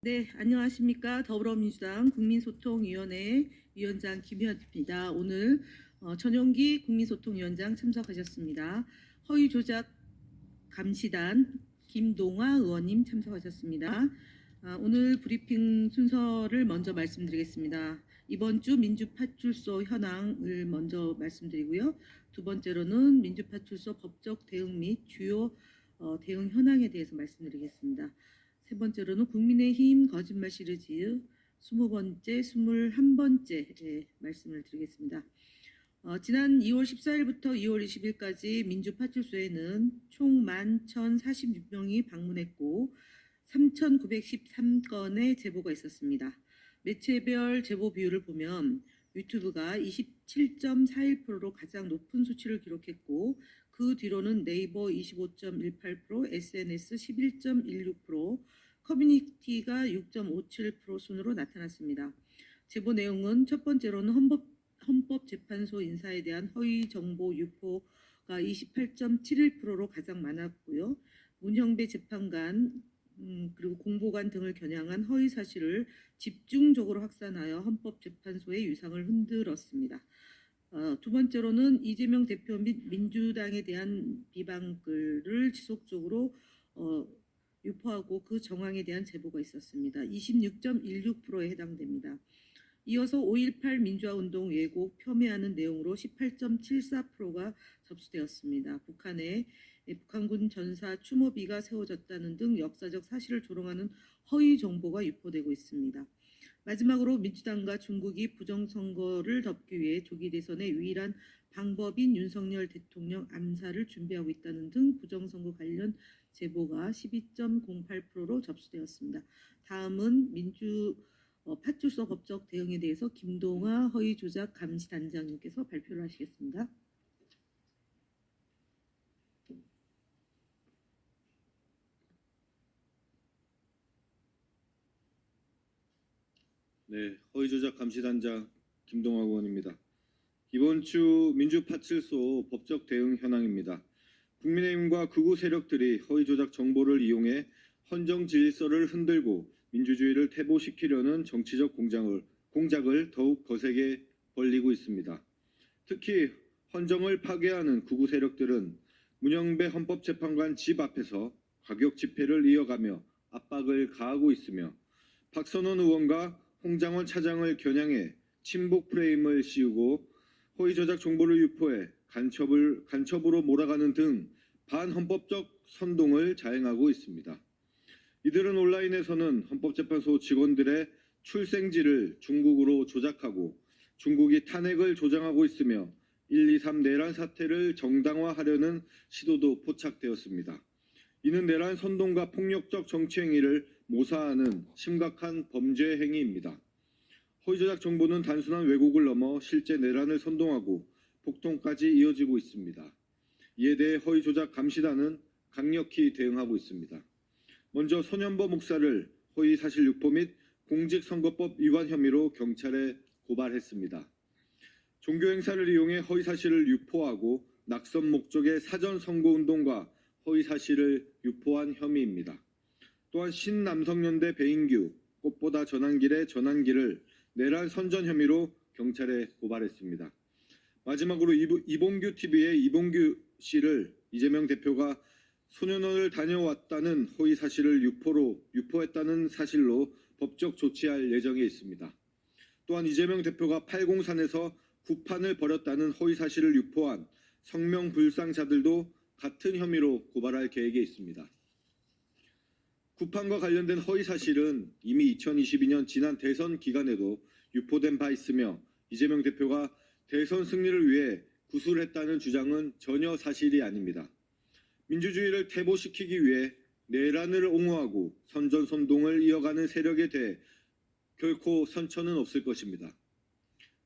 네, 안녕하십니까. 더불어민주당 국민소통위원회 위원장 김희연입니다. 오늘 전용기 국민소통위원장 참석하셨습니다. 허위조작 감시단 김동화 의원님 참석하셨습니다. 오늘 브리핑 순서를 먼저 말씀드리겠습니다. 이번 주 민주파출소 현황을 먼저 말씀드리고요. 두 번째로는 민주파출소 법적 대응 및 주요 대응 현황에 대해서 말씀드리겠습니다. 세 번째로는 국민의힘 거짓말 시리즈 20번째, 21번째 말씀을 드리겠습니다. 지난 2월 14일부터 2월 20일까지 민주파출소에는 총 11,046명이 방문했고 3,913건의 제보가 있었습니다. 매체별 제보 비율을 보면 유튜브가 27.41%로 가장 높은 수치를 기록했고 그 뒤로는 네이버 25.18%, SNS 11.16%, 커뮤니티가 6.57% 순으로 나타났습니다. 제보 내용은 첫 번째로는 헌법재판소 인사에 대한 허위 정보 유포가 28.71%로 가장 많았고요. 문형배 재판관 그리고 공보관 등을 겨냥한 허위 사실을 집중적으로 확산하여 헌법재판소의 유상을 흔들었습니다. 두 번째로는 이재명 대표 및 민주당에 대한 비방글을 지속적으로 유포하고 그 정황에 대한 제보가 있었습니다. 26.16%에 해당됩니다. 이어서 5.18 민주화운동 왜곡 폄훼하는 내용으로 18.74%가 접수되었습니다. 북한에 북한군 전사 추모비가 세워졌다는 등 역사적 사실을 조롱하는 허위 정보가 유포되고 있습니다. 마지막으로 민주당과 중국이 부정선거를 덮기 위해 조기 대선의 유일한 방법인 윤석열 대통령 암살을 준비하고 있다는 등 부정선거 관련 제보가 12.08%로 접수되었습니다. 다음은 파출소 법적 대응에 대해서 김동화 허위조작 감시단장님께서 발표를 하시겠습니다. 네, 허위조작 감시단장 김동학 의원입니다. 이번 주 민주파출소 법적 대응 현황입니다. 국민의힘과 극우 세력들이 허위조작 정보를 이용해 헌정 질서를 흔들고 민주주의를 퇴보시키려는 정치적 공작을 더욱 거세게 벌이고 있습니다. 특히 헌정을 파괴하는 극우 세력들은 문형배 헌법재판관 집 앞에서 과격 집회를 이어가며 압박을 가하고 있으며 박선원 의원과 홍장원 차장을 겨냥해 친북 프레임을 씌우고 허위조작 정보를 유포해 간첩으로 몰아가는 등 반헌법적 선동을 자행하고 있습니다. 이들은 온라인에서는 헌법재판소 직원들의 출생지를 중국으로 조작하고 중국이 탄핵을 조장하고 있으며 1.23 내란 사태를 정당화하려는 시도도 포착되었습니다. 이는 내란 선동과 폭력적 정치 행위를 모사하는 심각한 범죄 행위입니다. 허위조작 정보는 단순한 왜곡을 넘어 실제 내란을 선동하고 폭동까지 이어지고 있습니다. 이에 대해 허위조작 감시단은 강력히 대응하고 있습니다. 먼저 손현보 목사를 허위사실 유포 및 공직선거법 위반 혐의로 경찰에 고발했습니다. 종교행사를 이용해 허위사실을 유포하고 낙선 목적의 사전선거운동과 허위사실을 유포한 혐의입니다. 또한 신남성연대 배인규, 꽃보다 전환길의 전환기를 내란 선전 혐의로 경찰에 고발했습니다. 마지막으로 이봉규 TV의 이봉규 씨를 이재명 대표가 소년원을 다녀왔다는 허위 사실을 유포했다는 사실로 법적 조치할 예정에 있습니다. 또한 이재명 대표가 팔공산에서 구판을 벌였다는 허위 사실을 유포한 성명불상자들도 같은 혐의로 고발할 계획에 있습니다. 구판과 관련된 허위 사실은 이미 2022년 지난 대선 기간에도 유포된 바 있으며 이재명 대표가 대선 승리를 위해 구술했다는 주장은 전혀 사실이 아닙니다. 민주주의를 퇴보시키기 위해 내란을 옹호하고 선전선동을 이어가는 세력에 대해 결코 선처는 없을 것입니다.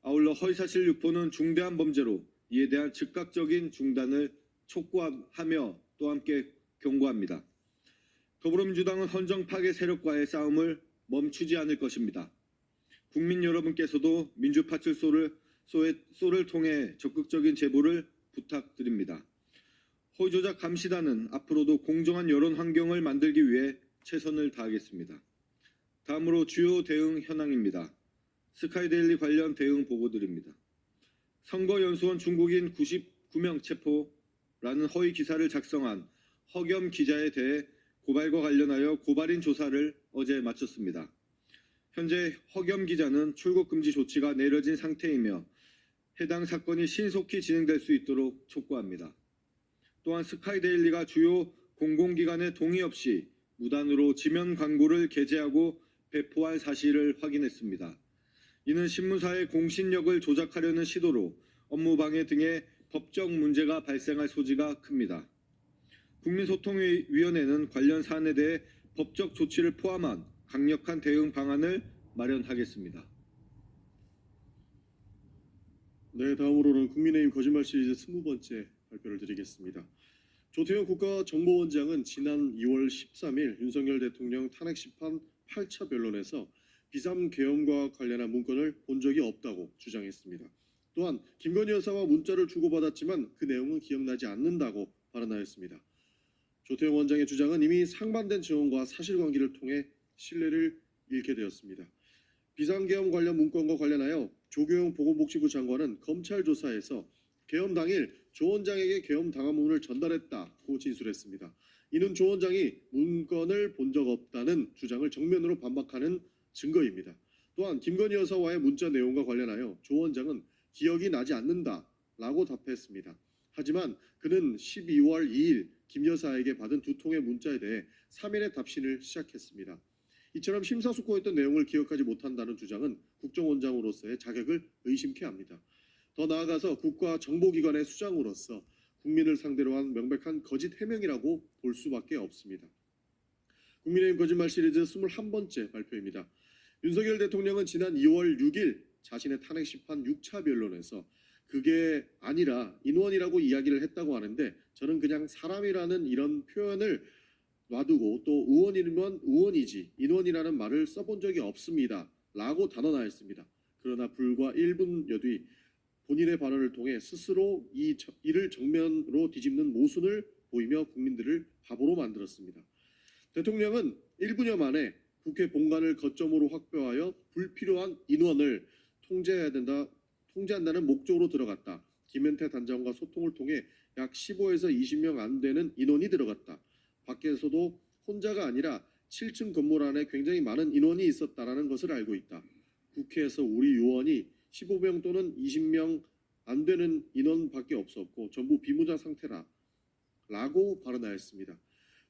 아울러 허위사실 유포는 중대한 범죄로 이에 대한 즉각적인 중단을 촉구하며 또 함께 경고합니다. 더불어민주당은 헌정 파괴 세력과의 싸움을 멈추지 않을 것입니다. 국민 여러분께서도 민주파출소를 통해 적극적인 제보를 부탁드립니다. 허위조작 감시단은 앞으로도 공정한 여론 환경을 만들기 위해 최선을 다하겠습니다. 다음으로 주요 대응 현황입니다. 스카이데일리 관련 대응 보고드립니다. 선거연수원 중국인 99명 체포라는 허위 기사를 작성한 허겸 기자에 대해 고발과 관련하여 고발인 조사를 어제 마쳤습니다. 현재 허겸 기자는 출국 금지 조치가 내려진 상태이며 해당 사건이 신속히 진행될 수 있도록 촉구합니다. 또한 스카이데일리가 주요 공공기관의 동의 없이 무단으로 지면 광고를 게재하고 배포한 사실을 확인했습니다. 이는 신문사의 공신력을 조작하려는 시도로 업무방해 등의 법적 문제가 발생할 소지가 큽니다. 국민소통위원회는 관련 사안에 대해 법적 조치를 포함한 강력한 대응 방안을 마련하겠습니다. 네, 다음으로는 국민의힘 거짓말 시리즈 20번째 발표를 드리겠습니다. 조태현 국가정보원장은 지난 2월 13일 윤석열 대통령 탄핵 심판 8차 변론에서 비상계엄과 관련한 문건을 본 적이 없다고 주장했습니다. 또한 김건희 여사와 문자를 주고받았지만 그 내용은 기억나지 않는다고 발언하였습니다. 조태현 원장의 주장은 이미 상반된 증언과 사실관계를 통해 신뢰를 잃게 되었습니다. 비상계엄 관련 문건과 관련하여 조규영 보건복지부 장관은 검찰 조사에서 계엄 당일 조 원장에게 계엄 당화문을 전달했다고 진술했습니다. 이는 조 원장이 문건을 본 적 없다는 주장을 정면으로 반박하는 증거입니다. 또한 김건희 여사와의 문자 내용과 관련하여 조 원장은 기억이 나지 않는다라고 답했습니다. 하지만 그는 12월 2일 김 여사에게 받은 2통의 문자에 대해 3일의 답신을 시작했습니다. 이처럼 심사숙고했던 내용을 기억하지 못한다는 주장은 국정원장으로서의 자격을 의심케 합니다. 더 나아가서 국가정보기관의 수장으로서 국민을 상대로 한 명백한 거짓 해명이라고 볼 수밖에 없습니다. 국민의힘 거짓말 시리즈 21번째 발표입니다. 윤석열 대통령은 지난 2월 6일 자신의 탄핵 심판 6차 변론에서 그게 아니라 인원이라고 이야기를 했다고 하는데 저는 그냥 사람이라는 이런 표현을 놔두고 또 의원이면 의원이지 인원이라는 말을 써본 적이 없습니다. 라고 단언하였습니다. 그러나 불과 1분여 뒤 본인의 발언을 통해 스스로 이를 정면으로 뒤집는 모순을 보이며 국민들을 바보로 만들었습니다. 대통령은 1분여 만에 국회 본관을 거점으로 확보하여 불필요한 인원을 통제한다는 목적으로 들어갔다. 김현태 단장과 소통을 통해 약 15에서 20명 안 되는 인원이 들어갔다. 밖에서도 혼자가 아니라 7층 건물 안에 굉장히 많은 인원이 있었다는 것을 알고 있다. 국회에서 우리 요원이 15명 또는 20명 안 되는 인원밖에 없었고 전부 비무장 상태라 라고 발언하였습니다.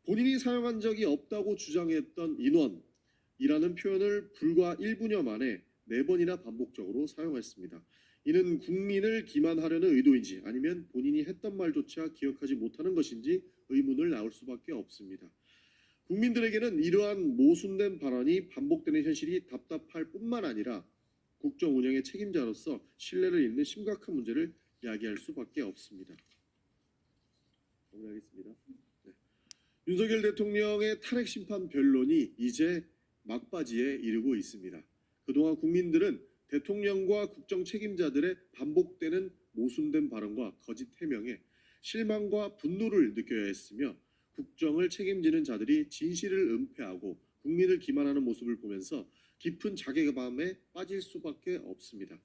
본인이 사용한 적이 없다고 주장했던 인원이라는 표현을 불과 1분여 만에 4번이나 반복적으로 사용했습니다. 이는 국민을 기만하려는 의도인지 아니면 본인이 했던 말조차 기억하지 못하는 것인지 의문을 낳을 수밖에 없습니다. 국민들에게는 이러한 모순된 발언이 반복되는 현실이 답답할 뿐만 아니라 국정 운영의 책임자로서 신뢰를 잃는 심각한 문제를 야기할 수밖에 없습니다. 정리하겠습니다. 네. 윤석열 대통령의 탄핵 심판 변론이 이제 막바지에 이르고 있습니다. 그동안 국민들은 대통령과 국정 책임자들의 반복되는 모순된 발언과 거짓 해명에 실망과 분노를 느껴야 했으며 국정을 책임지는 자들이 진실을 은폐하고 국민을 기만하는 모습을 보면서 깊은 자괴감에 빠질 수밖에 없습니다.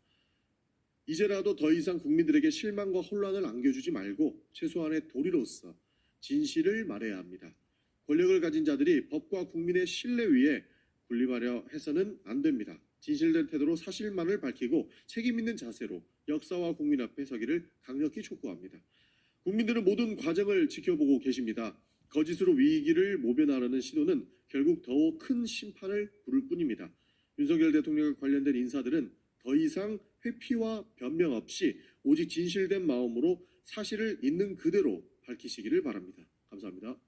이제라도 더 이상 국민들에게 실망과 혼란을 안겨주지 말고 최소한의 도리로서 진실을 말해야 합니다. 권력을 가진 자들이 법과 국민의 신뢰 위에 군림하려 해서는 안 됩니다. 진실된 태도로 사실만을 밝히고 책임 있는 자세로 역사와 국민 앞에 서기를 강력히 촉구합니다. 국민들은 모든 과정을 지켜보고 계십니다. 거짓으로 위기를 모면하려는 시도는 결국 더 큰 심판을 부를 뿐입니다. 윤석열 대통령과 관련된 인사들은 더 이상 회피와 변명 없이 오직 진실된 마음으로 사실을 있는 그대로 밝히시기를 바랍니다. 감사합니다.